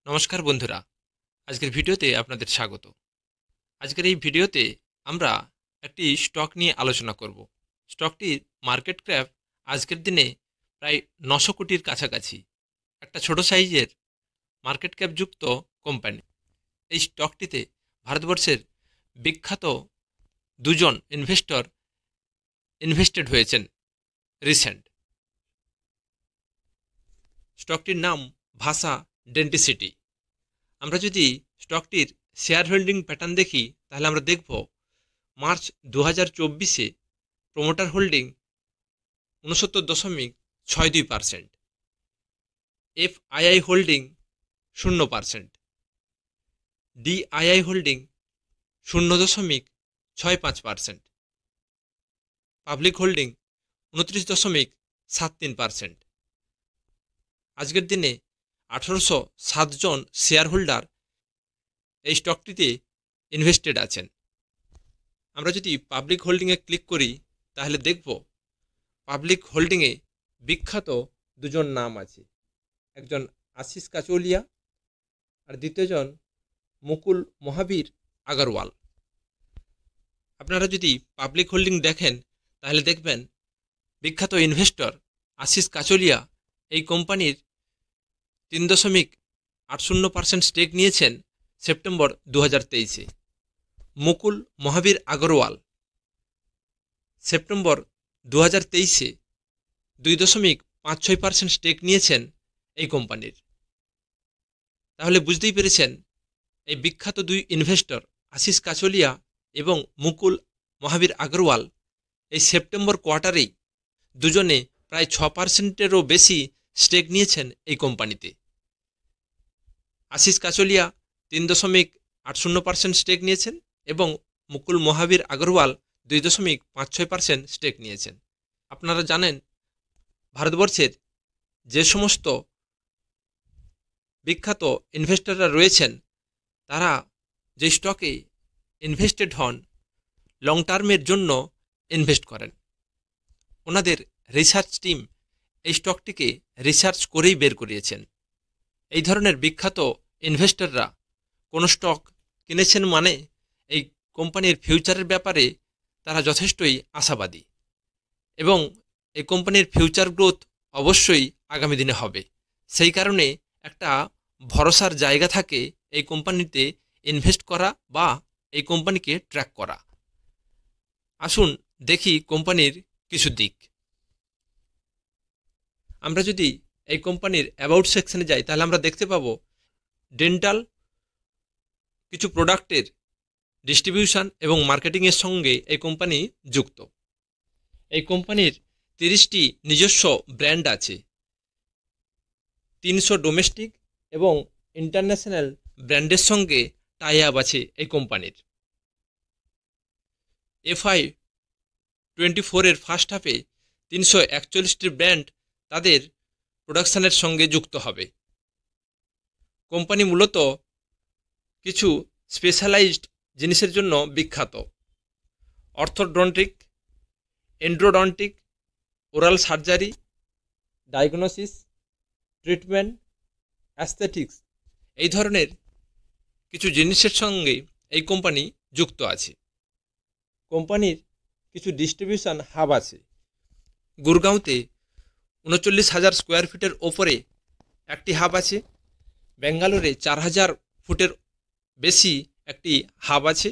নমস্কার বন্ধুরা, আজকের ভিডিওতে আপনাদের স্বাগত। আজকের এই ভিডিওতে আমরা একটি স্টক নিয়ে আলোচনা করব। স্টকটির মার্কেট ক্যাপ আজকের দিনে প্রায় 900 কোটির কাছাকাছি। একটা ছোট সাইজের মার্কেট ক্যাপ যুক্ত কোম্পানি। এই স্টকটিতে ভারতবর্ষের বিখ্যাত দুজন ইনভেস্টর ইনভেস্টেড হয়েছেন রিসেন্ট। স্টকটির নাম ভাষা ডেন্টিসিটি। আমরা যদি স্টকটির শেয়ার হোল্ডিং প্যাটার্ন দেখি তাহলে আমরা দেখব মার্চ 2024-এ promoter holding 69.62%, FII holding 0%, DII holding 0.65%, public holding 29.73%। আজকের দিনে 1807 জন শেয়ার হোল্ডার এই স্টকটিতে ইনভেস্টেড আছেন। আমরা যদি পাবলিক হোল্ডিংয়ে ক্লিক করি তাহলে দেখব পাবলিক হোল্ডিংয়ে বিখ্যাত দুজন নাম আছে। একজন আশিস কাচোলিয়া আর দ্বিতীয়জন মুকুল মহাবীর আগরওয়াল। আপনারা যদি পাবলিক হোল্ডিং দেখেন তাহলে দেখবেন বিখ্যাত ইনভেস্টর আশিস কাচোলিয়া এই কোম্পানির 3.80% স্টেক নিয়েছেন সেপ্টেম্বর 2023-এ। মুকুল মহাবীর আগরওয়াল সেপ্টেম্বর 2023-এ 2.56% স্টেক নিয়েছেন এই কোম্পানির। তাহলে বুঝতেই পেরেছেন এই বিখ্যাত দুই ইনভেস্টর আশিস কাচোলিয়া এবং মুকুল মহাবীর আগরওয়াল এই সেপ্টেম্বর কোয়ার্টারেই দুজনে প্রায় 6%-এরও বেশি স্টেক নিয়েছেন এই কোম্পানিতে। আশিস কাচোলিয়া 3.80% স্টেক নিয়েছেন এবং মুকুল মহাবীর আগরওয়াল 2.56% স্টেক নিয়েছেন। আপনারা জানেন ভারতবর্ষের যে সমস্ত বিখ্যাত ইনভেস্টররা রয়েছেন তারা যে স্টকে ইনভেস্টেড হন লং টার্মের জন্য ইনভেস্ট করেন। ওনাদের রিসার্চ টিম এই স্টকটিকে রিসার্চ করেই বের করিয়েছেন। এই ধরনের বিখ্যাত ইনভেস্টররা কোনো স্টক কিনেছেন মানে এই কোম্পানির ফিউচারের ব্যাপারে তারা যথেষ্টই আশাবাদী এবং এই কোম্পানির ফিউচার গ্রোথ অবশ্যই আগামী দিনে হবে। সেই কারণে একটা ভরসার জায়গা থাকে এই কোম্পানিতে ইনভেস্ট করা বা এই কোম্পানিকে ট্র্যাক করা। আসুন দেখি কোম্পানির কিছু দিক। আমরা যদি এই কোম্পানির অ্যাবাউট সেকশনে যাই তাহলে আমরা দেখতে পাবো ডেন্টাল কিছু প্রোডাক্টের ডিস্ট্রিবিউশন এবং মার্কেটিংয়ের সঙ্গে এই কোম্পানি যুক্ত। এই কোম্পানির 30টি নিজস্ব ব্র্যান্ড আছে। 300 ডোমেস্টিক এবং ইন্টারন্যাশনাল ব্র্যান্ডের সঙ্গে টাই আপ আছে এই কোম্পানির। FY24-এর ফার্স্ট হাফে 341টি ব্র্যান্ড তাদের প্রোডাকশানের সঙ্গে যুক্ত হবে। কোম্পানি মূলত কিছু স্পেশালাইজড জিনিসের জন্য বিখ্যাত। Orthodontic, endodontic, oral surgery, diagnosis, treatment, aesthetics এই ধরনের কিছু জিনিসের সঙ্গে এই কোম্পানি যুক্ত আছে। কোম্পানির কিছু ডিস্ট্রিবিউশন হাব আছে। গুরগাঁওতে 39,000 স্কোয়ার ফিটের ওপরে একটি হাব আছে। বেঙ্গালোরে 4,000 ফুটের বেশি একটি হাব আছে।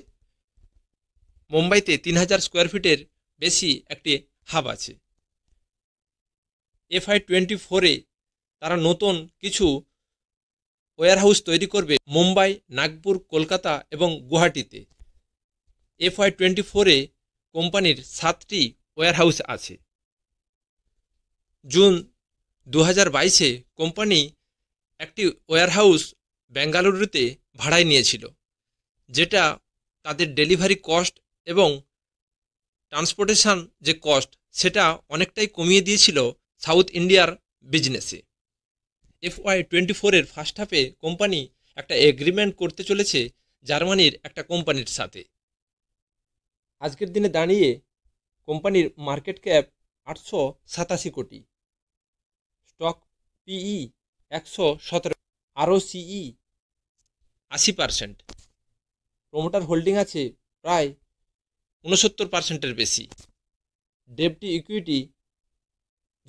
মুম্বাইতে 3,000 স্কোয়ার ফিটের বেশি একটি হাব আছে। FY24-এ তারা নতুন কিছু ওয়্যারহাউস তৈরি করবে মুম্বাই, নাগপুর, কলকাতা এবং গুয়াহাটিতে। FY24-এ কোম্পানির 7টি ওয়্যারহাউস আছে। জুন 2022-এ কোম্পানি একটি ওয়্যারহাউস বেঙ্গালুরুতে ভাড়ায় নিয়েছিল, যেটা তাদের ডেলিভারি কস্ট এবং ট্রান্সপোর্টেশন যে কস্ট সেটা অনেকটাই কমিয়ে দিয়েছিল সাউথ ইন্ডিয়ার বিজনেসে। FY24-এর ফার্স্ট হাফে কোম্পানি একটা এগ্রিমেন্ট করতে চলেছে জার্মানির একটা কোম্পানির সাথে। আজকের দিনে দাঁড়িয়ে কোম্পানির মার্কেট ক্যাপ 887 কোটি, stock PE 117, ROCE 80%। Promoter holding আছে প্রায় 69%-এর বেশি। ডেট টু ইকুইটি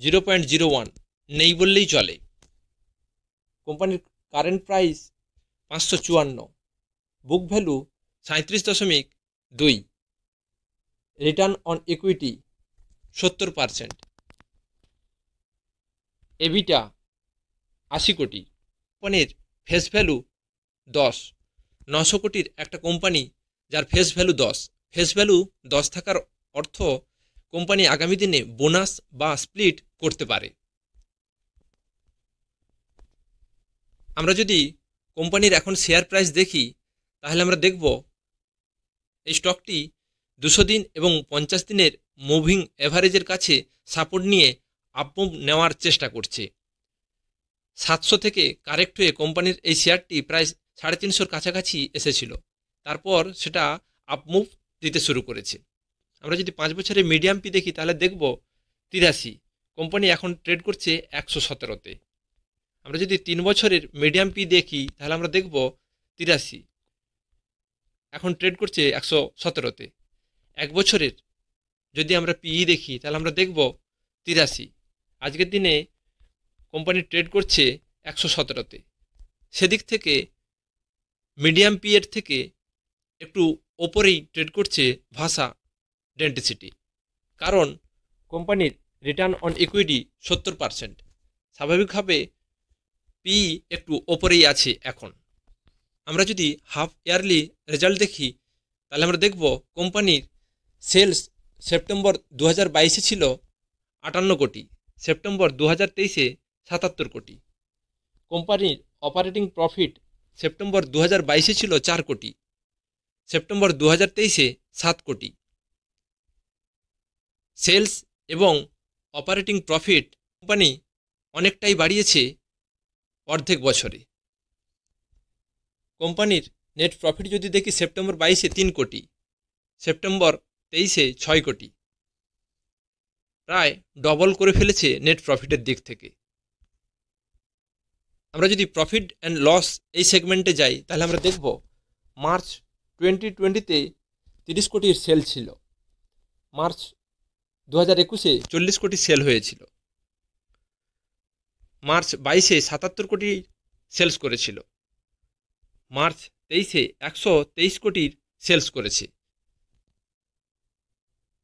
0.01 নেই বললেই চলে। কোম্পানির current price 554, book value 37.2, return on equity 70%, এবিটা 80 কোটি। কোম্পানির ফেস ভ্যালু 10। 900 কোটির একটা কোম্পানি যার ফেস ভ্যালু 10, ফেস ভ্যালু 10 থাকার অর্থ কোম্পানি আগামী দিনে বোনাস বা স্প্লিট করতে পারে। আমরা যদি কোম্পানির এখন শেয়ার প্রাইস দেখি তাহলে আমরা দেখব এই স্টকটি 200 দিন এবং 50 দিনের মুভিং অ্যাভারেজের কাছে সাপোর্ট নিয়ে আপমুভ নেওয়ার চেষ্টা করছে। 700 থেকে কারেক্ট হয়ে কোম্পানির এই শেয়ারটি প্রায় 350-এর কাছাকাছি এসেছিল, তারপর সেটা আপমুভ দিতে শুরু করেছে। আমরা যদি 5 বছরের মিডিয়াম পি দেখি তাহলে দেখব 83, কোম্পানি এখন ট্রেড করছে 117-তে। আমরা যদি 3 বছরের মিডিয়াম পি দেখি তাহলে আমরা দেখব 83, এখন ট্রেড করছে 117-তে। 1 বছরের যদি আমরা পিই দেখি তাহলে আমরা দেখব 83, আজকের দিনে কোম্পানি ট্রেড করছে 117-তে। সেদিক থেকে মিডিয়াম পি এর থেকে একটু ওপরেই ট্রেড করছে ভাষা ডেন্টিসিটি, কারণ কোম্পানির রিটার্ন অন ইকুইটি 70%। স্বাভাবিকভাবে পি একটু ওপরেই আছে এখন। আমরা যদি হাফ ইয়ারলি রেজাল্ট দেখি তাহলে আমরা দেখব কোম্পানির সেলস সেপ্টেম্বর 2022-এ ছিল 58 কোটি, সেপ্টেম্বর 2023-এ 77 কোটি। কোম্পানির অপারেটিং প্রফিট সেপ্টেম্বর 2022-এ ছিল 4 কোটি, সেপ্টেম্বর 2023-এ 7 কোটি। সেলস এবং অপারেটিং প্রফিট কোম্পানি অনেকটাই বাড়িয়েছে অর্ধেক বছরে। কোম্পানির নেট প্রফিট যদি দেখি সেপ্টেম্বর 22-এ 3 কোটি, সেপ্টেম্বর 23-এ 6 কোটি, প্রায় ডবল করে ফেলেছে নেট প্রফিটের দিক থেকে। আমরা যদি প্রফিট অ্যান্ড লস এই সেগমেন্টে যাই তাহলে আমরা দেখব মার্চ 2020-তে 30 কোটির সেল ছিল, মার্চ 2021-এ 40 কোটি সেল হয়েছিল, মার্চ 22-এ 77 কোটি সেলস করেছিল, মার্চ 23-এ 123 কোটির সেলস করেছে,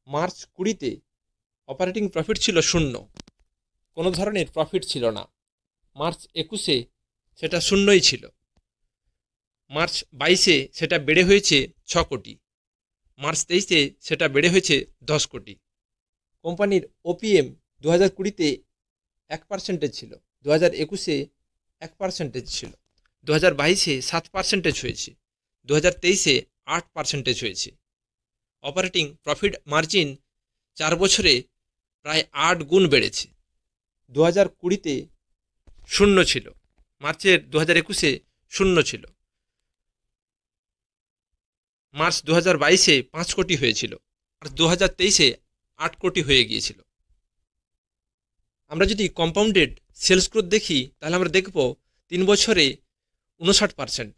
মার্চ 20-তে অপারেটিং প্রফিট ছিল 0, কোনো ধরনের প্রফিট ছিল না, মার্চ 21-এ সেটা 0ই ছিল, মার্চ 22-এ সেটা বেড়ে হয়েছে 6 কোটি, মার্চ 23-এ সেটা বেড়ে হয়েছে 10 কোটি। কোম্পানির ওপিএম 2020-তে 1% ছিল, 2021-এ 1% ছিল, 2022-এ 7% হয়েছে, 2023-এ 8% হয়েছে। অপারেটিং প্রফিট মার্জিন 4 বছরে প্রায় 8 গুণ বেড়েছে। 2020-তে 0 ছিল, মার্চের 2021-এ 0 ছিল, মার্চ 2022-এ 5 কোটি হয়েছিল, মার্চ 2023-এ 8 কোটি হয়ে গিয়েছিল। আমরা যদি কম্পাউন্ডেড সেলস গ্রোথ দেখি তাহলে আমরা দেখব 3 বছরে 59%,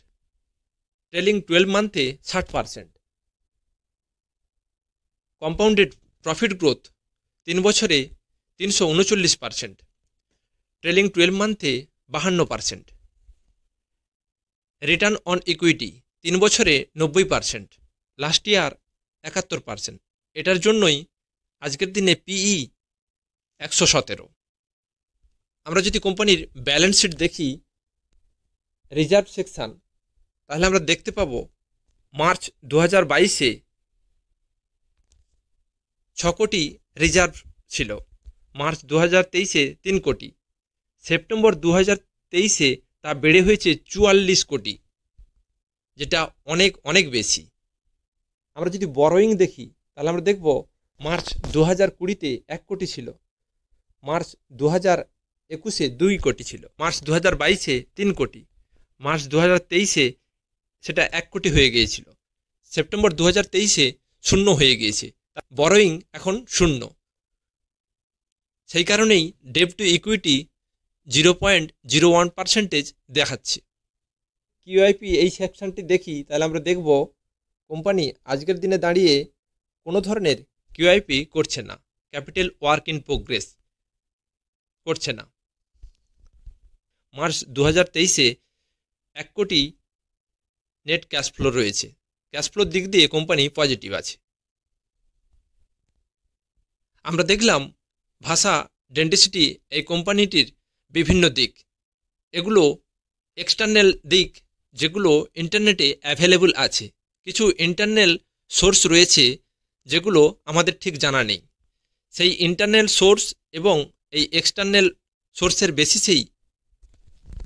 ট্রেলিং 12 মান্থে 60%। কম্পাউন্ডেড প্রফিট গ্রোথ 3 বছরে 339%, ট্রেলিং 12 মান্থে 52%। রিটার্ন অন ইকুইটি 3 বছরে 90%, লাস্ট ইয়ার 71%। এটার জন্যই আজকের দিনে পিই 117। আমরা যদি কোম্পানির ব্যালেন্স শিট দেখি রিজার্ভ সেকশন তাহলে আমরা দেখতে পাবো মার্চ 2022-এ 6 কোটি রিজার্ভ ছিল, মার্চ 2023-এ 3 কোটি, সেপ্টেম্বর 2023-এ তা বেড়ে হয়েছে 44 কোটি, যেটা অনেক অনেক বেশি। আমরা যদি বরোয়িং দেখি তাহলে আমরা দেখব মার্চ 2020-তে 1 কোটি ছিল, মার্চ 2021-এ 2 কোটি ছিল, মার্চ 2022-এ 3 কোটি, মার্চ 2023-এ সেটা 1 কোটি হয়ে গিয়েছিল, সেপ্টেম্বর 2023-এ 0 হয়ে গিয়েছে। বরোয়িং এখন 0। সেই কারণেই ডেট টু ইকুইটি 0.01% দেখাচ্ছে। কিউআইপি এই সেকশনটি দেখি, তাহলে আমরা দেখব কোম্পানি আজকের দিনে দাঁড়িয়ে কোনো ধরনের কিউআইপি করছে না, ক্যাপিটাল ওয়ার্ক ইন প্রোগ্রেস করছে না। মার্চ 2023-এ 1 কোটি নেট ক্যাশ ফ্লো রয়েছে। ক্যাশ ফ্লোর দিক দিয়ে কোম্পানি পজিটিভ আছে। আমরা দেখলাম ভাষা ডেন্টিসিটি এই কোম্পানিটির বিভিন্ন দিক, এগুলো এক্সটার্নাল দিক যেগুলো ইন্টারনেটে অ্যাভেলেবল আছে। কিছু ইন্টারনাল সোর্স রয়েছে যেগুলো আমাদের ঠিক জানা নেই। সেই ইন্টারনাল সোর্স এবং এই এক্সটার্নাল সোর্সের বেসিসেই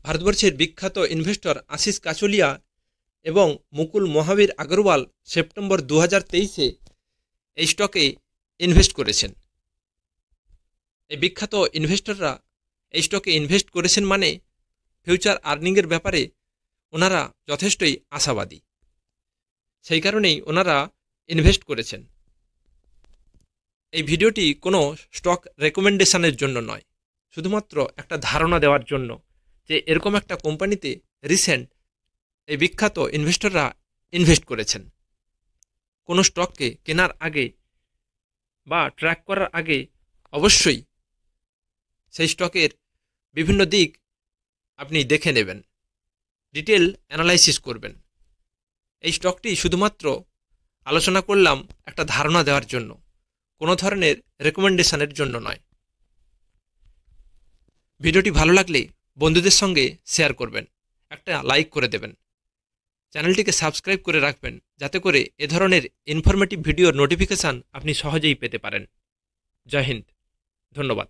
ভারতবর্ষের বিখ্যাত ইনভেস্টর আশিস কাচলিয়া এবং মুকুল মহাবীর আগরওয়াল সেপ্টেম্বর 2023-এ এই স্টকে ইনভেস্ট করেছেন। এই বিখ্যাত ইনভেস্টররা এই স্টকে ইনভেস্ট করেছেন মানে ফিউচার আর্নিংয়ের ব্যাপারে ওনারা যথেষ্টই আশাবাদী, সেই কারণেই ওনারা ইনভেস্ট করেছেন। এই ভিডিওটি কোনো স্টক রেকমেন্ডেশনের জন্য নয়, শুধুমাত্র একটা ধারণা দেওয়ার জন্য যে এরকম একটা কোম্পানিতে রিসেন্ট এই বিখ্যাত ইনভেস্টররা ইনভেস্ট করেছেন। কোনো স্টককে কেনার আগে বা ট্র্যাক করার আগে অবশ্যই সেই স্টকের বিভিন্ন দিক আপনি দেখে নেবেন, ডিটেল অ্যানালাইসিস করবেন। এই স্টকটি শুধুমাত্র আলোচনা করলাম একটা ধারণা দেওয়ার জন্য, কোনো ধরনের রেকমেন্ডেশনের জন্য নয়। ভিডিওটি ভালো লাগলে বন্ধুদের সঙ্গে শেয়ার করবেন, একটা লাইক করে দেবেন, চ্যানেলটিকে সাবস্ক্রাইব করে রাখবেন যাতে করে এ ধরনের ইনফরমেটিভ ভিডিওর নোটিফিকেশান আপনি সহজেই পেতে পারেন। জয় হিন্দ, ধন্যবাদ।